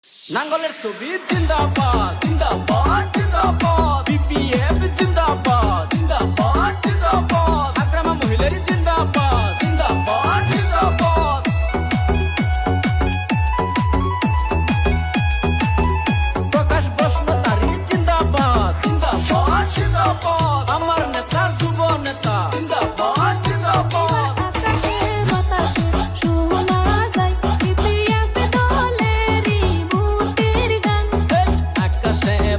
নাঙ্গলের ছবি জিন্দাবাদ জিন্দাবাদ জিন্দাবাদ বিপিএফ জিন্দাবাদ জিন্দাবাদ জিন্দাবাদ আকরামা মহিলার জিন্দাবাদ জিন্দাবাদ জিন্দাবাদ প্রকাশ বসুমতারি জিন্দাবাদ জিন্দাবাদ জিন্দাবাদ আমার নেতা যুব নেতা জিন্দাবাদ জিন্দাবাদ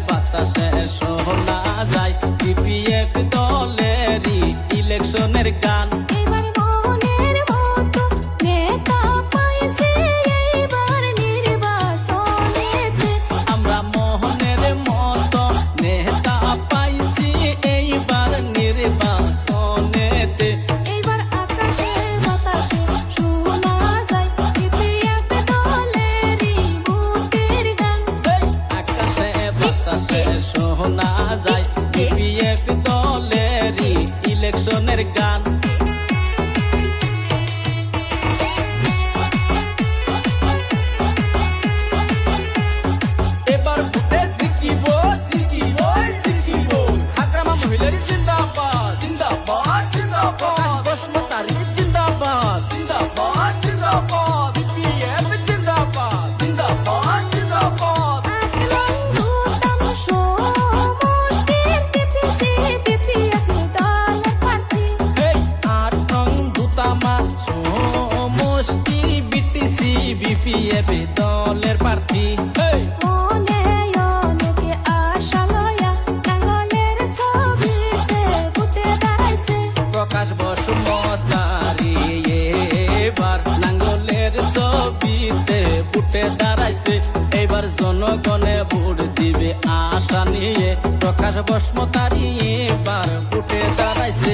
বাতাসে শোনা যায় বিপিএফ দলেরই ইলেকশনের গান। এবার মনের মতো নেতা পাইছে এইবার নির্বাচনেতে। আমরা মোহনের মতো নেতা পাইছি এইবার নির্বাচনেতে। এইবার আকাশে বাতাসে শোনা যায় বিপিএফ দলেরই ভোটের গান। আকাশে বাতাসে শোনা যায় বিপিএফ দলেরই ইলেকশনের গান। এবার ভোটে জিকিব জিকিব জিকিব আকরামা মহিলার জিন্দাবাদ জিন্দাবাদ জিন্দাবাদ বসুমতারি জিন্দাবাদ জিন্দাবাদ জিন্দাবাদ বিপিএফ জিন্দাবাদ জিন্দাবাদ জিন্দাবাদ আকরাম দুতাম সমষ্টির বিপিসি বিপিএফ দলের প্রার্থী। এই ৮ নং দুতামা সমষ্টি বিটিসি বিপিএফ দলের প্রার্থী। মনে অনেকে আশা লয়া নাঙ্গলের ছবিতে ভোটে দাঁড়াইছে। প্রকাশ বসুমতারি এবার নাঙ্গলের ছবিতে ভোটে দাঁড়াইছে। এবার জনগণে ভোট দিবে আশা নিয়ে প্রকাশ বসুমতারি এবার ভোটে দাঁড়াইছে।